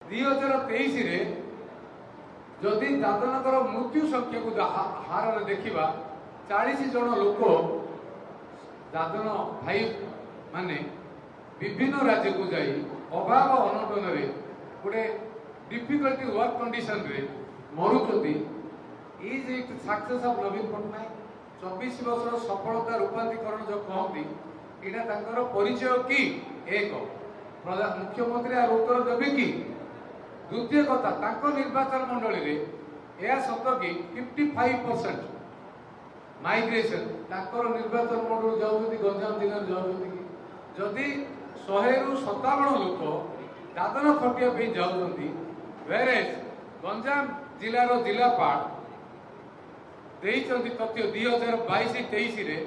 2023 जदि दादनकर मृत्यु संख्या को हार देखा 40 जन लोक दादन भाई माने विभिन्न राज्य को जाई अभाव अनटन गोटे डिफिकल्टी वर्क कंडीशन रे मरुचंती इज इट सक्सेस ऑफ नवीन पट्टनायक 24 वर्ष सफलता रूपांतरीकरण जो कहती यहाँ परिचय कि एक मुख्यमंत्री आर उत्तर देवे कि द्वितीय कथा निर्वाचन मंडली रे यह सत कि 55% माइग्रेशन निर्वाचन मंडल जाऊँगी गंजाम जिले जाऊँगी जदि 100 रु 57 लोक दादन खटिया जाऊँगी वेरेज गंजाम जिलार जिलापाल तथ्य 2022-23 रे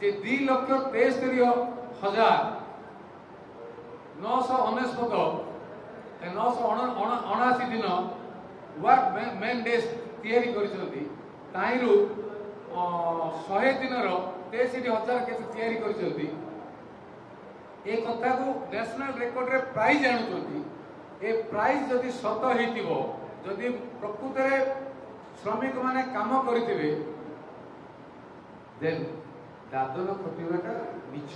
2,63,979 दिन वर्क मेन डेज तैयारी करिसंती ताहिरु 100 दिनर 63,000 केस तैयारी करिसंती ए कथा को नेशनल रेकॉर्ड रे प्राइज आणुचंती ए प्राइज जदि सत हेतिबो जदि प्रकृत रे श्रमिक माने काम करिथिबे देन दादन खटिबाटा मिछ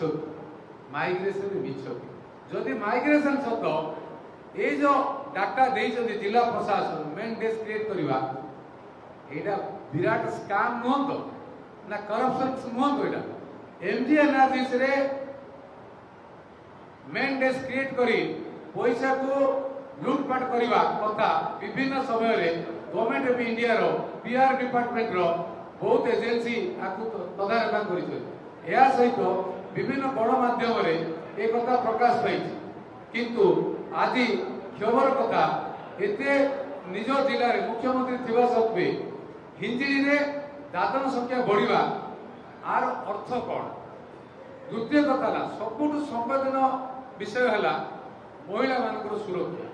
माइग्रेशन मिछ जदि माइग्रेशन सत ये जो डाटा देइछंती जिला प्रशासन मेन डेस्क क्रिएट करवा एटा विराट स्कैम नुहत ना करप्शन नुहत एटा एमजी एनालिसिस रे मेन डेस्क क्रिएट करी पैसा को लूटपाट करवा कथा विभिन्न समय रे गवर्नमेंट ऑफ इंडिया रो पीआर डिपार्टमेंट रो बहुत एजेंसी आकु तदारख करिछ या सहित विभिन्न गणमाध्यम रे एक कथा प्रकाश पाइछि किंतु आज खबर कथा एते निज जिले में मुख्यमंत्री थिबा सत्वे हिंजिली रे दादन संख्या बढ़िबा आर अर्थ कौन द्वितीय कथा ना सबुठ संवेदन विषय है महिला मानकर सुरक्षा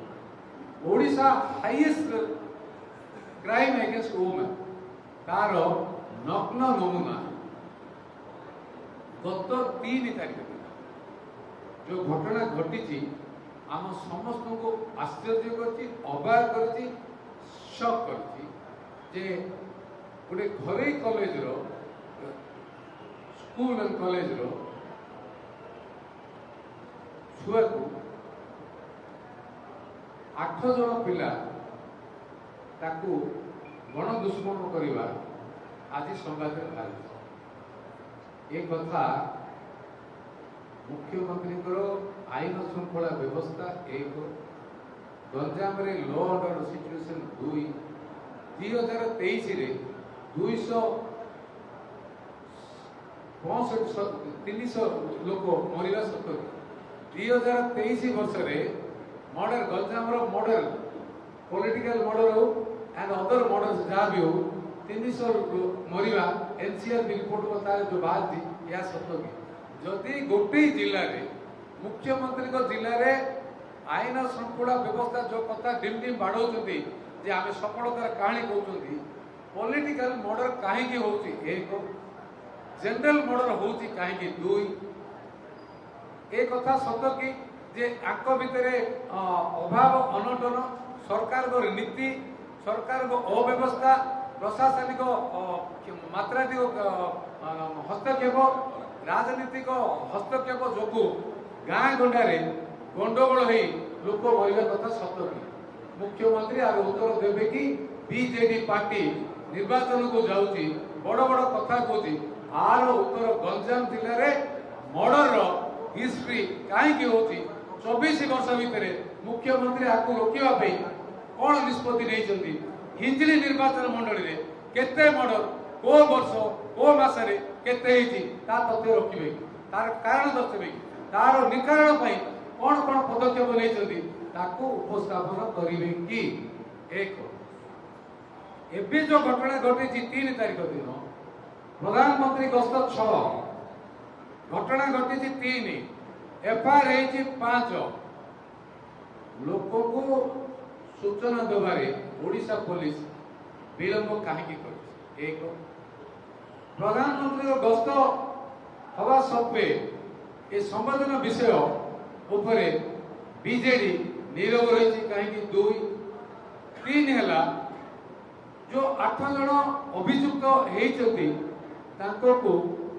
Odisha highest crime against women तार नग्न नमूना गत 3 तारीख जो घटना घटी आम समस्त को आश्चर्य करती अबाक करती शक करती जे गोटे घरे कॉलेज रो स्कूल एंड कॉलेज रो छुआ को 8 जन पिला ताकू गण दुष्कर्म करवा आज संवाद बाहर एक कथा मुख्यमंत्री आईन श्रृंखला व्यवस्था एक गंजाम रे लॉ ऑर्डर सिचुएशन 2023 रे 300 लोक मरिबा सत 2023 वर्ष रे मर्डर गंजाम रो मर्डर पॉलिटिकल मर्डर हो एंड अदर मर्डर्स जहाँ भी हो 300 मरिबा एनसीआर रिपोर्ट बता जो बात थी या सत कि जदि गोटे जिले में मुख्यमंत्री को जिले में आईन श्रृंखला व्यवस्था जो कथा डिम डिम बाढ़ौती जे आम सफलतार कहानी कहते पॉलिटिकल मर्डर कहीं होची एक जनरल मर्डर होची कहीं दुई एक कथा सत कि जे आंक भितर अभाव अनटन सरकार को नीति सरकार को अव्यवस्था प्रशासनिक मात्राधिक हस्तक्षेप राजनीतिक हस्तक्षेप जो गाँ गंडारे गंडगोल हो लोक मरवा कथा सत कि मुख्यमंत्री आर उत्तर देवे कि बीजेडी पार्टी निर्वाचन को जाऊँगी बड़ बड़ कथा कहती आर उत्तर गंजाम जिले में मर्डर हिस्ट्री कहीं होती 24 वर्ष भितर मुख्यमंत्री आपको रोकवाई कौन निष्पत्ति नहीं हिंजिली निर्वाचन मंडली रे केते मर्डर को वर्ष को मासरे केते तथ्य रखिए तार कारण दर्शे तार निकारण कौन कौन पदक्षेप नहीं उपस्थापन करेंगे कि एक एबे जो घटना घटी 3 तारीख दिन प्रधानमंत्री गस्त 6 घटना घटी 3 एफआईआर 5 लोक को सूचना देवारे ओडिशा पुलिस विलंब कहीं कर एक प्रधानमंत्री गस्त हवा सत्वे ए संवेदन विषय उपरे बीजेडी नीरव रही कहीं 2 3 है जो 8 जन अभियुक्त होती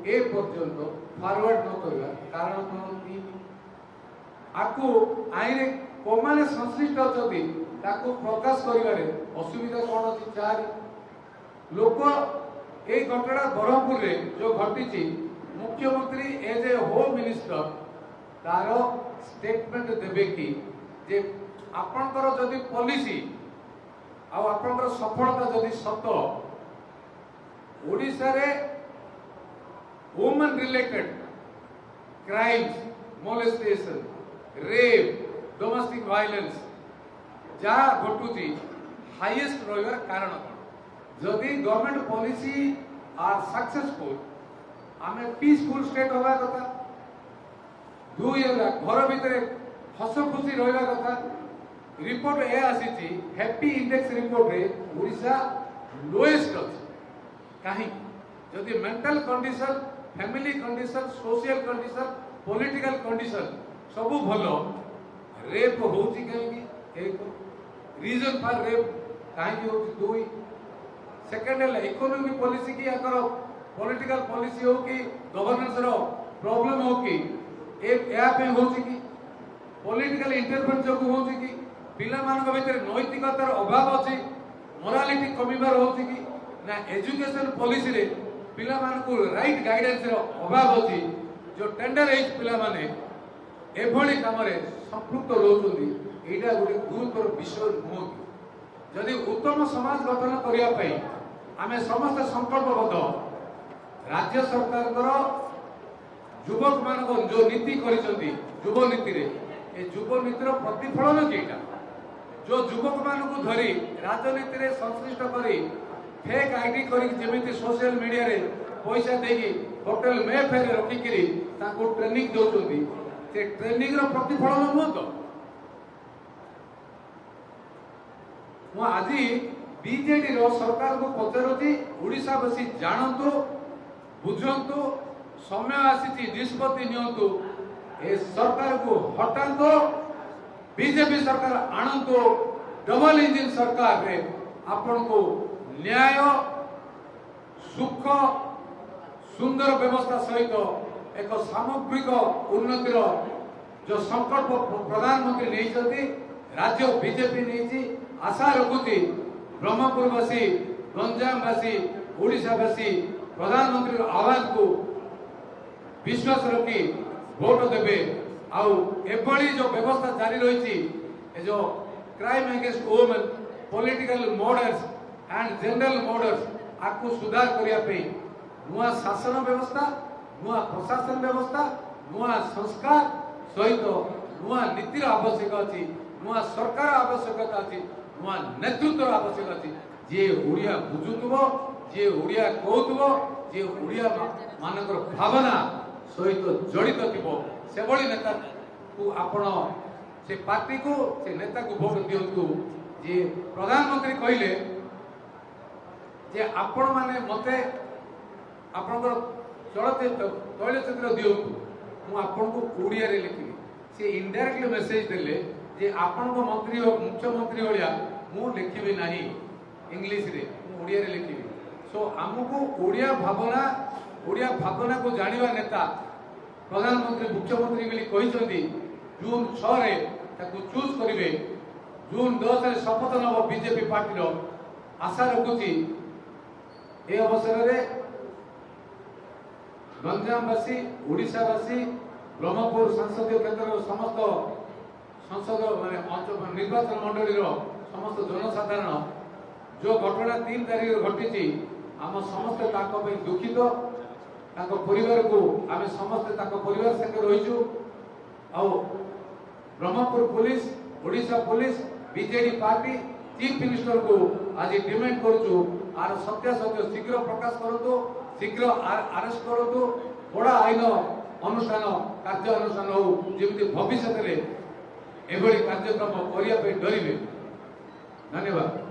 ए पर्यंत फॉरवर्ड न करवा कारण कौन आपको आईन कौन संश्लिष्ट अच्छी प्रकाश कर असुविधा कौन अच्छी 4 लोक ये घटना ब्रह्मपुर रे जो घटी मुख्यमंत्री एज ए होम मिनिस्टर तार स्टेटमेंट देबे कि जे आपनकर जदि पॉलिसी आ आपनकर सफलता जदि सत ओडिसा रे women related crimes molestation rape domestic violence जहाँ घटुची हाईएस्ट रही कारण कौन जदि गवर्नमेंट पॉलिसी आर सक्सेसफुल आमे पीसफुल स्टेट होगा कथा 2 घर भितर हस खुशी रहा कथा रिपोर्ट ए आसी हैप्पी इंडेक्स रिपोर्ट रे ओडिशा लोएस्ट अच्छे कहीं जदि mental condition family condition social condition political condition सब भलो रेप होची कहीं एक रीजन फॉर रेप कहीं होची 2 सेकेंड है इकोनॉमिक पॉलिसी की आकर पॉलिटिकल पॉलिसी हो कि गवर्नेंस रो प्रॉब्लम हो कि एक ऐप में होची कि पॉलिटिकल इंटरवेंशन जो होची कि पिला मान को भीतर नैतिकतार अभाव अछि मोरालिटी कमीबार होची कि ना एजुकेशन पॉलिसी रे पिला मान को राइट गाइडेंस रो अभाव अछि जो टेंडर एज पिला माने एभली काम रे संपृक्त रहउछन्ती एटा गोटे गुरुतर विषय नुह जदि उत्तम समाज गठन करिया पई आमे समस्त संकल्पबद्ध राज्य सरकार युवक मान जो नीति करिसंती युव नीति रे ए युव नीतिर प्रतिफलन केटा जो युवक मान को धरी राजनीति रे संश्लिष्ट करी फेक आईडी करी जेमिति सोशल मीडिया रे पैसा देगी होटल में फेर रखी करी ताको ट्रेनिंग दोचंती से ट्रेनिंग रो प्रतिफलन नुह तो मु आज बीजेडी रो सरकार को पचारुची ओडिशावासी जानतु बुझंतु समय आसी निष्पत्ति नियंतु ए सरकार को हटातो बीजेपी सरकार आणंतु डबल इंजिन सरकार रे आपण को न्याय सुख सुंदर व्यवस्था सहित एक सामग्रिक उन्नतिर जो संकल्प प्रधानमंत्री नहीं राज्य बीजेपी नहीं आशा रखुची ब्रह्मपुरवासी गंजामवासी ओडिशावासी प्रधानमंत्री आवाज को विश्वास रखी भोट देवे आउ एभली जो व्यवस्था जारी रही जो crime against women political murders and general murders आपको सुधार करने नुआ शासन व्यवस्था नुआ प्रशासन व्यवस्था नुआ संस्कार सहित नुआ नीतिर आवश्यक अच्छी नुआ सरकार आवश्यकता अच्छी नुआ नेतृत्व आवश्यक अच्छी जे ओडिया बुझुथबो जे ओडिया कहूथबो जे ओडिया मानकर भावना सहित जड़ित थिबो से बड़ी नेता को आपण से पार्टी को से नेता को भोट दियंतु जे प्रधानमंत्री कहले जे आपण माने मते आपनकर तैलचित्र दियंतु मु आपण को ओडिया रे लिखिबी से इनडायरेक्टली मेसेज देले जे आपण को मंत्री मुख्यमंत्री होलिया मु लिखिबी नाही इंग्लिश रे मु ओडिया रे लिखिबी सो हमको ओडिया भावना को जानिबा नेता प्रधानमंत्री मुख्यमंत्री मिली कहिसंती जून 6 रे ताकू चूज करिवे जून 10 रे शपथ नब बीजेपी पार्टी रो आशा रखुची ए अवसर रे गंजामवासी ओडिशावासी ब्रह्मपुर संसदीय क्षेत्र समस्त संसद माने निर्वाचन मंडली रो समस्त जनसाधारण जो घटना 3 तारीख घटी आम समस्त दुखित परिवार को आम समस्त परिवार संगे रहीचु Brahmapur police Odisha police BJD party chief minister को आज डिमांड करूँ आर सत्यासत्य शीघ्र प्रकाश करूँ शीघ्र अरेस्ट करूँ बड़ा आईन अनुष्ठान कार्य अनुष्ठान हो जमी भविष्य में एभली कार्यक्रम करने डरवे। धन्यवाद।